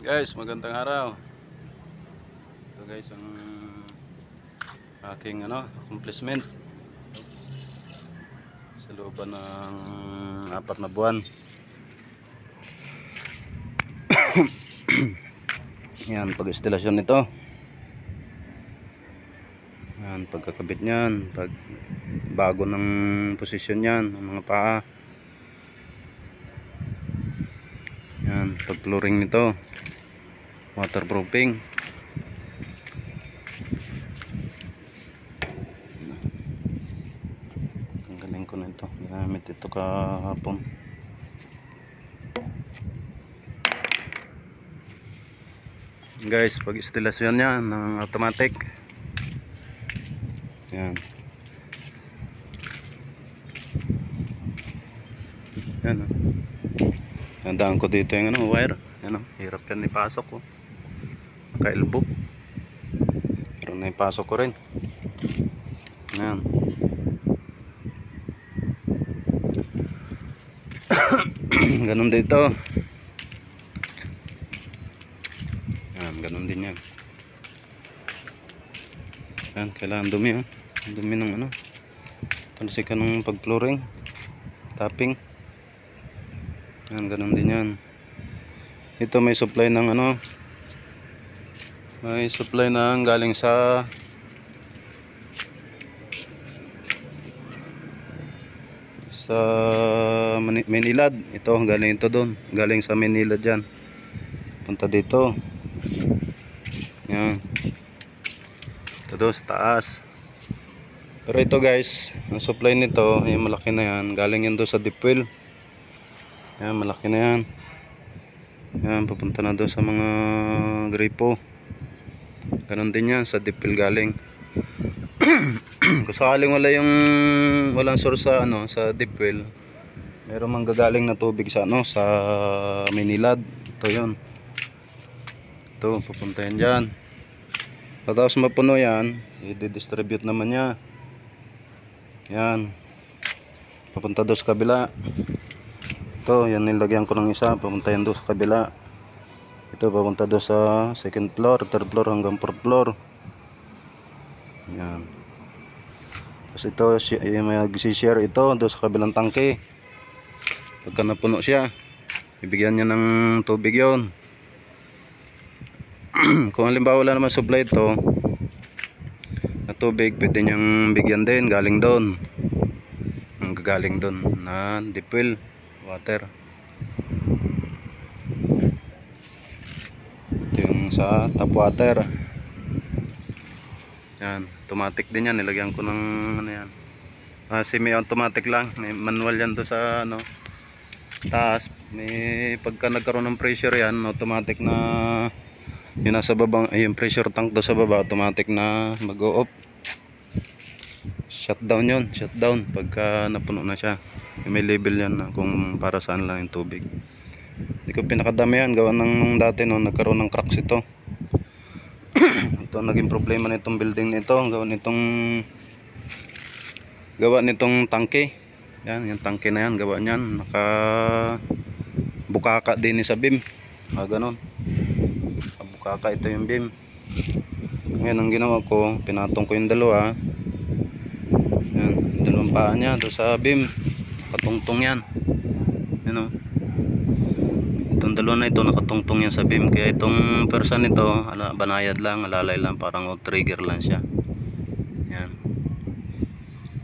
Guys, magandang araw. Ito guys ang aking accomplishment sa looban ng 4 na buwan. Yan, pag-instalasyon nito. Yan, pagkakabit niyan, pag bago ng posisyon niyan, ng mga paa. Yan, pag-flooring nito, waterproofing. Tanggalin ko na ito, ginamit ito kahapon. Guys, pag-instalasyon niya ng automatic. Yan. Yan. Nandaan ko dito yung wire. Yan, hirap yan ipasok ko. Naka-elbow. Pero naipasok ko rin. Yan. Ganun dito. Yan, ganun din yan. Yan, kailangan dumi dumi ng talsikan ng pag-flooring, tapping. Yan, ganun din yan. Ito may supply ng may supply ng galing sa Manilad. Ito galing ito doon, galing sa Manilad yan, punta dito. Yan, ito doon sa taas. Pero ito guys, ang supply nito, yung malaki na yan, galing yan doon sa deep well. Yan, malaki na yan. Yan, papunta na doon sa mga gripo. Ganon din yan, sa deep well galing. Kung sakaling walang source sa sa deep well, meron mang gagaling na tubig sa sa Manilad. Ito yun. Ito, papunta yan dyan. Pagkatapos mapuno yan, i-distribute naman niya. Yan, papunta doon sa kabila. Ito, yan nilagyan ko ng isa, papunta yan doon sa kabila. Ito, papunta doon sa second floor, third floor hanggang fourth floor. Yan. Tapos ito, may mag-share ito doon sa kabilang tangke. Pagka napuno siya, ibigyan niya ng tubig yon. Kung halimbawa wala naman supply ito na tubig, pwede niyang bigyan din galing doon, ang gagaling doon na deep well water. Ito yung sa tap water. Yan, automatic din yan, nilagyan ko ng yan, semi automatic lang, may manual yan doon sa taas. May pagka nagkaroon ng pressure yan, automatic na yun nasa baba, yung pressure tank doon sa baba, automatic na mag-o-off, shutdown yun, shutdown pagka napuno na siya. May label yan na kung para saan lang yung tubig. Hindi ko pinakadami yan, gawa nung dati nagkaroon ng cracks ito. Ito naging problema nitong building nito, gawa nitong tangke. Yan, yung tangke na yan, gawa niyan naka bukaka din sa beam. Ganon, bukaka ito yung beam. Ngayon ang ginawa ko, pinatong ko yung dalawa. Yan, dalawang paa niya doon sa beam, nakatungtong yan. Itong dalawa na ito nakatungtong yan sa beam. Kaya itong person nito, banayad lang, alalay lang, parang trigger lang siya. Yan,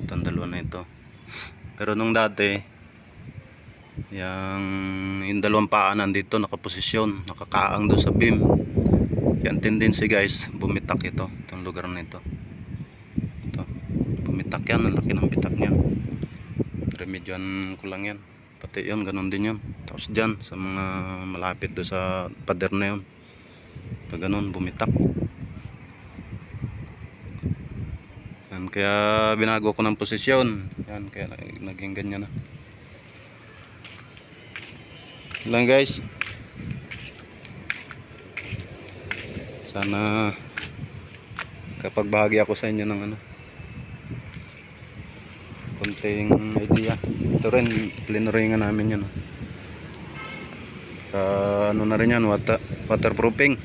itong dalawa na ito. Pero nung dati, yung dalawang paa nandito nakaposisyon, nakakaang doon sa beam. Yan tendency guys, bumitak itong lugar na ito. Bumitak yan, ang laki ng bitak niyan. Remedyoan ko lang yan. Pati yun, ganun din yun. Tapos dyan, sa mga malapit doon sa pader na yun, pag ganun, bumitak. Yan, kaya binago ko ng posisyon. Yan, kaya naging ganyan na. Lang guys, sana kapag bahagi ako sa inyo ng konting idea. Ito rin, plinoringan namin yun. Naka ano na rin yan, waterproofing.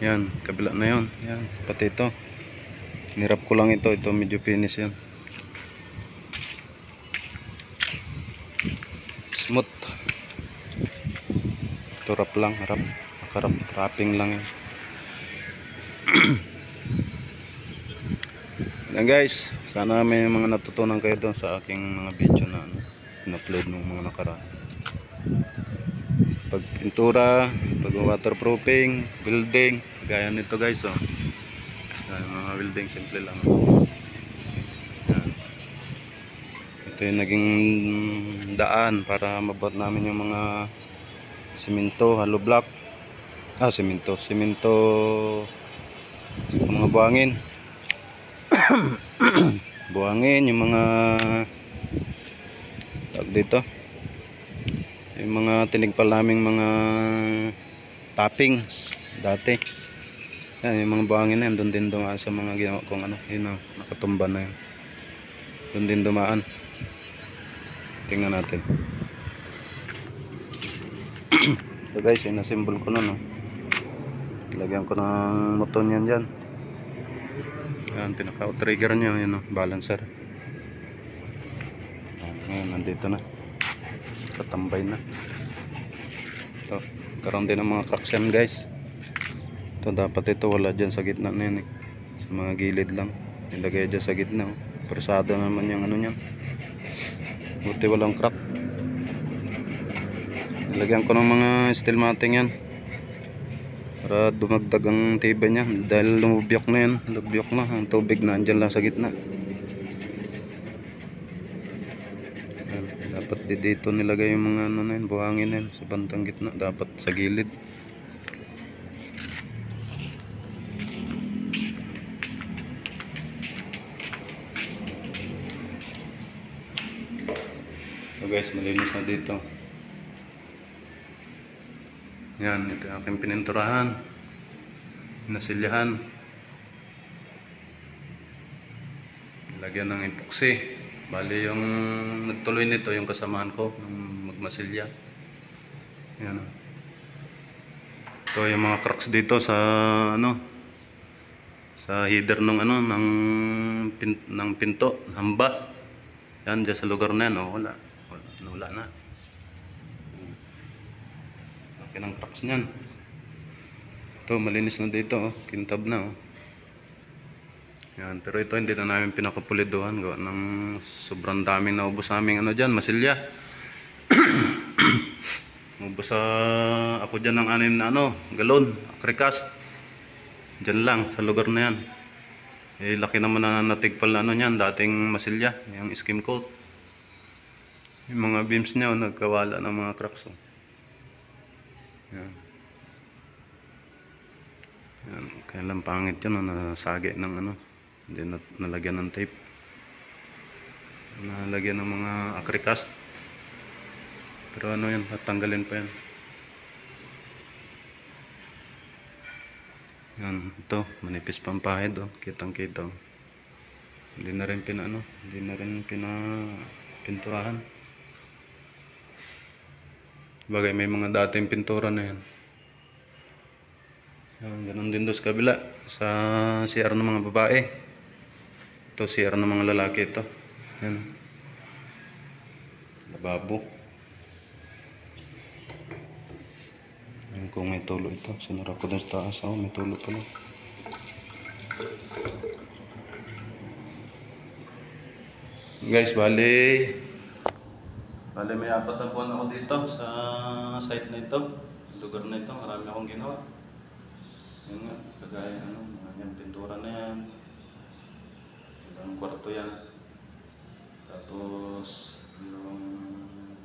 Yan, kabila na yun. Yan, pati ito. Nirap ko lang ito. Ito medyo finish yan. Smooth. Ito rap lang, nakarap, wrapping lang yan. Yan guys, sana may mga natutunan kayo doon sa aking mga video na in-upload ng mga nakaraan. Pag pintura, pag waterproofing, building, gaya nito guys, oh. Yan, mga building simple lang. Yan. Ito yung naging daan para mabuhat namin yung mga simento, hollow block. Simento, mga buhangin. Buhangin, yung mga tawag dito, yung mga tinigpal naming mga toppings dati. Yan, yung mga buhangin na yan, doon din dumaan sa mga ginawa kong ano, yun, nakatumba na yun, doon din dumaan. Tingnan natin. Ito guys, yung nasimbol ko na, no. Lagyan ko ng moton yan dyan. Yan, pinaka-trigger nya, yun, no, balancer. Ngayon, nandito na. Katambay na. Ito, karoon din ng mga cracks yan guys. Ito, dapat ito wala dyan sa gitna na yan, eh. Sa mga gilid lang. Nilagay dyan sa gitna, oh. Persado naman yung ano nyan. Buti walang crack. Nilagyan ko ng mga steel matting yan para dumagdag ang tibay niya, dahil lumubyak na yan. Lumubyak na, ang tubig na andyan lang sa gitna. Dapat dito nilagay yung mga ano na yun, buhangin na yun, sa bandang gitna, dapat sa gilid. So guys, malinis na dito. Yan, ito yung aking pininturahan, nasilyahan, lagyan ng epoxy. Bali yung nagtuloy nito yung kasamahan ko ng magmasilya. Yan. Ito yung mga cracks dito sa ano, sa header ng ano, ng pinto, hamba. Yan, dyan sa lugar na yan, oh, wala na. Okay ng cracks niyan. Ito, malinis na dito, oh, kintab na, oh. Yan, pero ito hindi na namin pinakapuliduhan gawa ng sobrang daming naubos naming ano dyan, masilya. Ubos ako dyan ng 6 na ano, galon, acrycast. Dyan lang, sa lugar na yan. Eh, laki naman na natigpal na ano yan, dating masilya, yung skim coat. Yung mga beams niya, oh, nagkawala ng mga cracks, oh. Yan. Yan, kaya lang pangit yun, oh, nasagi ng ano. Hindi nalagyan ng tape, nalagyan ng mga acrycast, pero ano yan, tatanggalin pa yan. Yan, ito manipis pang pahid, oh, kitang kita, oh. Hindi na rin pinapinturahan. Bagay may mga dating pintura na yan. Yan, ganun din doon sa kabila, sa CR ng mga babae. Ito CR ng mga lalaki ito. Yan. Lababo. Yan, kung may tulo ito. Sinara ko doon sa taas. Oh, may tulo pala. Guys, bali may 4 na buwan ako dito sa site na ito. Sa lugar na ito. Marami akong ginawa. Yan nga. Kagaya mga pintura na yan. Ang kwarto yan. Tapos yung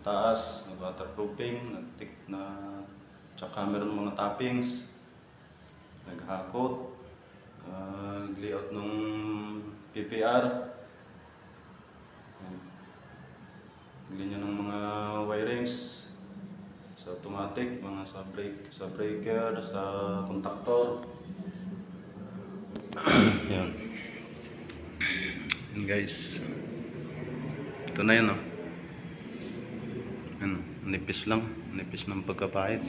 taas, waterproofing, tsaka meron mga toppings, naghakot, layout ng PPR, linya ng mga wirings sa automatic, mga sa breaker, sa contactor. Yan. Guys, ito na yan, oh. Ano, Nipis lang. Nipis ng pagkapait.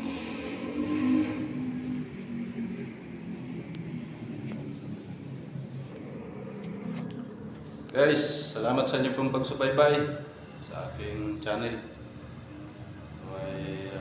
Guys, salamat sa inyo pong pagsubaybay sa aking channel. May